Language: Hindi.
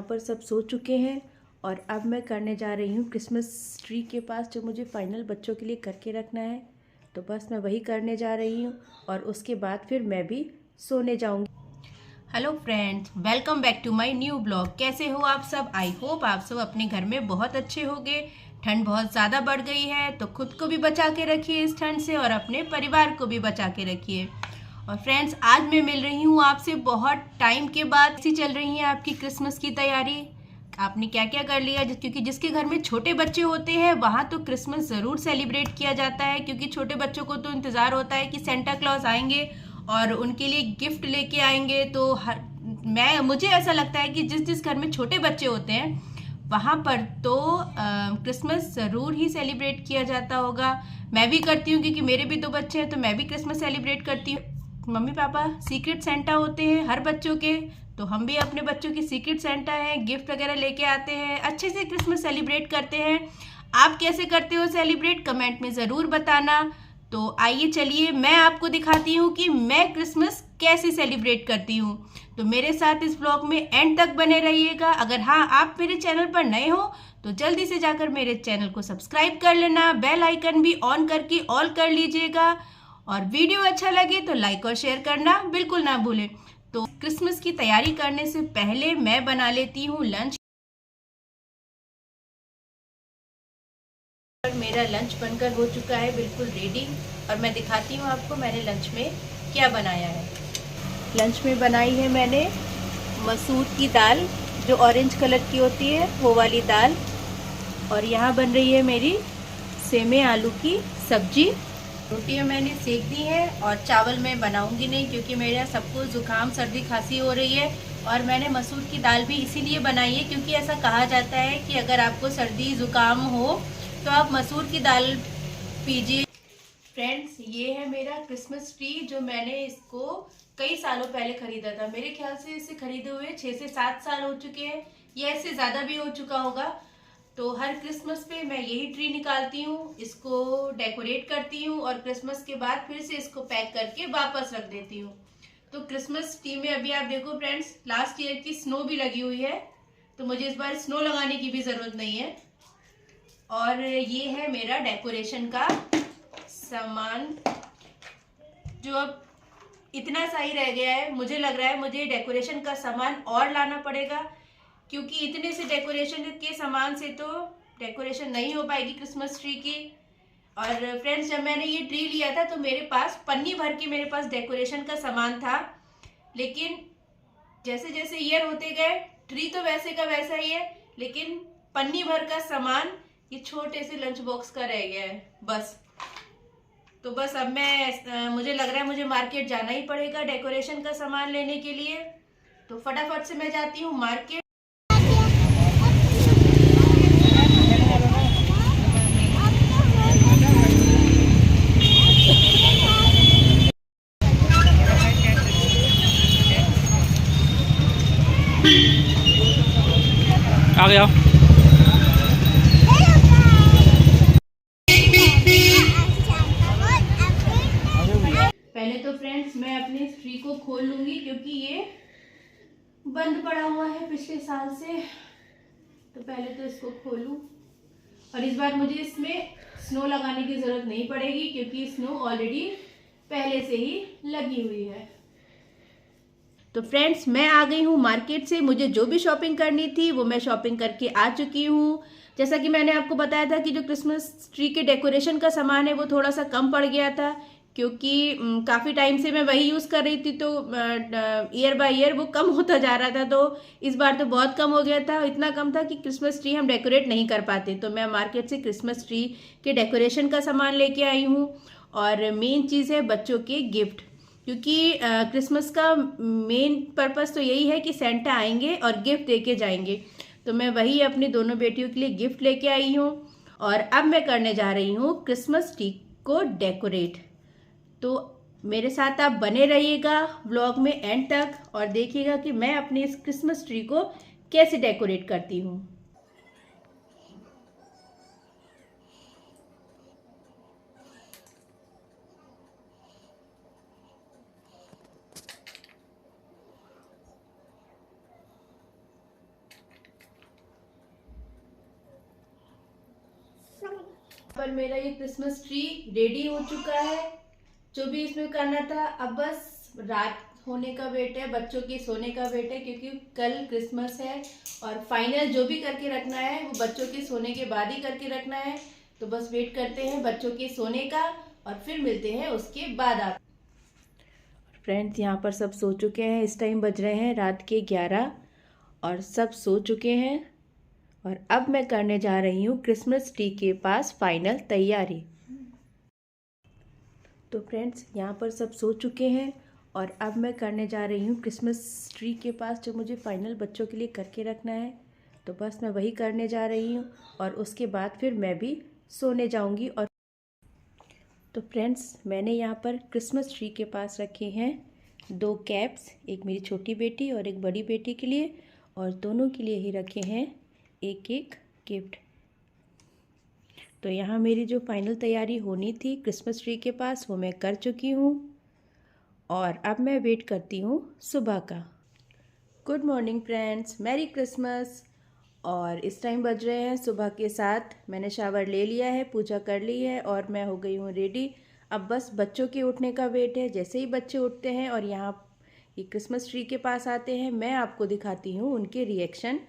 पर सब सो चुके हैं और अब मैं करने जा रही हूँ क्रिसमस ट्री के पास जो मुझे फाइनल बच्चों के लिए करके रखना है। तो बस मैं वही करने जा रही हूँ और उसके बाद फिर मैं भी सोने जाऊँगी। Hello friends, welcome back to my new blog. कैसे हो आप सब? आई होप आप सब अपने घर में बहुत अच्छे होंगे। ठंड बहुत ज़्यादा बढ़ गई है तो खुद को भी बचा के रखिए इस ठंड से और अपने परिवार को भी बचा के रखिए। और फ्रेंड्स, आज मैं मिल रही हूँ आपसे बहुत टाइम के बाद। कैसी चल रही है आपकी क्रिसमस की तैयारी? आपने क्या क्या कर लिया? क्योंकि जिसके घर में छोटे बच्चे होते हैं वहाँ तो क्रिसमस ज़रूर सेलिब्रेट किया जाता है, क्योंकि छोटे बच्चों को तो इंतज़ार होता है कि सेंटा क्लॉज आएंगे और उनके लिए गिफ्ट लेके आएंगे। तो मुझे ऐसा लगता है कि जिस जिस घर में छोटे बच्चे होते हैं वहाँ पर तो क्रिसमस ज़रूर ही सेलिब्रेट किया जाता होगा। मैं भी करती हूँ, क्योंकि मेरे भी दो बच्चे हैं तो मैं भी क्रिसमस सेलिब्रेट करती हूँ। मम्मी पापा सीक्रेट सेंटा होते हैं हर बच्चों के, तो हम भी अपने बच्चों की सीक्रेट सेंटा हैं, गिफ्ट वगैरह लेके आते हैं, अच्छे से क्रिसमस सेलिब्रेट करते हैं। आप कैसे करते हो सेलिब्रेट? कमेंट में ज़रूर बताना। तो आइए चलिए मैं आपको दिखाती हूँ कि मैं क्रिसमस कैसे सेलिब्रेट करती हूँ। तो मेरे साथ इस ब्लॉग में एंड तक बने रहिएगा। अगर हाँ आप मेरे चैनल पर नए हो तो जल्दी से जाकर मेरे चैनल को सब्सक्राइब कर लेना, बेल आइकन भी ऑन करके ऑल कर लीजिएगा और वीडियो अच्छा लगे तो लाइक और शेयर करना बिल्कुल ना भूलें। तो क्रिसमस की तैयारी करने से पहले मैं बना लेती हूँ लंच। और मेरा लंच बनकर हो चुका है बिल्कुल रेडी, और मैं दिखाती हूँ आपको मैंने लंच में क्या बनाया है। लंच में बनाई है मैंने मसूर की दाल, जो ऑरेंज कलर की होती है वो वाली दाल। और यहाँ बन रही है मेरी सेमे आलू की सब्जी। रोटियाँ मैंने सेक दी हैं और चावल मैं बनाऊंगी नहीं, क्योंकि मेरे सबको ज़ुकाम सर्दी खांसी हो रही है। और मैंने मसूर की दाल भी इसीलिए बनाई है क्योंकि ऐसा कहा जाता है कि अगर आपको सर्दी ज़ुकाम हो तो आप मसूर की दाल पीजिए। फ्रेंड्स, ये है मेरा क्रिसमस ट्री जो मैंने इसको कई सालों पहले खरीदा था। मेरे ख्याल से इसे खरीदे हुए 6 से 7 साल हो चुके हैं, या इससे ज़्यादा भी हो चुका होगा। तो हर क्रिसमस पे मैं यही ट्री निकालती हूँ, इसको डेकोरेट करती हूँ और क्रिसमस के बाद फिर से इसको पैक करके वापस रख देती हूँ। तो क्रिसमस ट्री में अभी आप देखो फ्रेंड्स, लास्ट ईयर की स्नो भी लगी हुई है, तो मुझे इस बार स्नो लगाने की भी ज़रूरत नहीं है। और ये है मेरा डेकोरेशन का सामान, जो अब इतना सही रह गया है। मुझे लग रहा है मुझे डेकोरेशन का सामान और लाना पड़ेगा, क्योंकि इतने से डेकोरेशन के सामान से तो डेकोरेशन नहीं हो पाएगी क्रिसमस ट्री की। और फ्रेंड्स, जब मैंने ये ट्री लिया था तो मेरे पास पन्नी भर के मेरे पास डेकोरेशन का सामान था, लेकिन जैसे जैसे ईयर होते गए ट्री तो वैसे का वैसा ही है, लेकिन पन्नी भर का सामान ये छोटे से लंच बॉक्स का रह गया है बस। तो बस अब मुझे लग रहा है मुझे मार्केट जाना ही पड़ेगा डेकोरेशन का सामान लेने के लिए। तो फटाफट से मैं जाती हूँ मार्केट। आ गया। पहले तो फ्रेंड्स मैं अपने इस ट्री को खोल लूंगी, क्योंकि ये बंद पड़ा हुआ है पिछले साल से। तो पहले तो इसको खोलूं, और इस बार मुझे इसमें स्नो लगाने की जरूरत नहीं पड़ेगी, क्योंकि स्नो ऑलरेडी पहले से ही लगी हुई है। तो फ्रेंड्स, मैं आ गई हूँ मार्केट से। मुझे जो भी शॉपिंग करनी थी वो मैं शॉपिंग करके आ चुकी हूँ। जैसा कि मैंने आपको बताया था कि जो क्रिसमस ट्री के डेकोरेशन का सामान है वो थोड़ा सा कम पड़ गया था, क्योंकि काफ़ी टाइम से मैं वही यूज़ कर रही थी, तो ईयर बाय ईयर वो कम होता जा रहा था। तो इस बार तो बहुत कम हो गया था, इतना कम था कि क्रिसमस ट्री हम डेकोरेट नहीं कर पाते। तो मैं मार्केट से क्रिसमस ट्री के डेकोरेशन का सामान लेके आई हूँ। और मेन चीज़ है बच्चों के गिफ्ट, क्योंकि क्रिसमस का मेन पर्पस तो यही है कि सेंटा आएंगे और गिफ्ट देके जाएंगे। तो मैं वही अपनी दोनों बेटियों के लिए गिफ्ट लेके आई हूँ। और अब मैं करने जा रही हूँ क्रिसमस ट्री को डेकोरेट। तो मेरे साथ आप बने रहिएगा व्लॉग में एंड तक और देखिएगा कि मैं अपने इस क्रिसमस ट्री को कैसे डेकोरेट करती हूँ। पर मेरा ये क्रिसमस ट्री रेडी हो चुका है। जो भी इसमें करना था, अब बस रात होने का वेट है, बच्चों के सोने का वेट है, क्योंकि कल क्रिसमस है और फाइनल जो भी करके रखना है वो बच्चों के सोने के बाद ही करके रखना है। तो बस वेट करते हैं बच्चों के सोने का और फिर मिलते हैं उसके बाद। आप फ्रेंड्स, यहाँ पर सब सो चुके हैं। इस टाइम बज रहे हैं रात के 11 और सब सो चुके हैं। और अब मैं करने जा रही हूँ क्रिसमस ट्री के पास फाइनल तैयारी। तो फ्रेंड्स, यहाँ पर सब सो चुके हैं और अब मैं करने जा रही हूँ क्रिसमस ट्री के पास जो मुझे फाइनल बच्चों के लिए करके रखना है। तो बस मैं वही करने जा रही हूँ और उसके बाद फिर मैं भी सोने जाऊँगी। और तो फ्रेंड्स, मैंने यहाँ पर क्रिसमस ट्री के पास रखे हैं 2 कैप्स, एक मेरी छोटी बेटी और एक बड़ी बेटी के लिए, और दोनों के लिए ही रखे हैं एक एक गिफ्ट। तो यहाँ मेरी जो फाइनल तैयारी होनी थी क्रिसमस ट्री के पास वो मैं कर चुकी हूँ और अब मैं वेट करती हूँ सुबह का। Good morning friends, merry Christmas. और इस टाइम बज रहे हैं सुबह के 7। मैंने शावर ले लिया है, पूजा कर ली है और मैं हो गई हूँ रेडी। अब बस बच्चों के उठने का वेट है। जैसे ही बच्चे उठते हैं और यहाँ ये क्रिसमस ट्री के पास आते हैं, मैं आपको दिखाती हूँ उनके रिएक्शन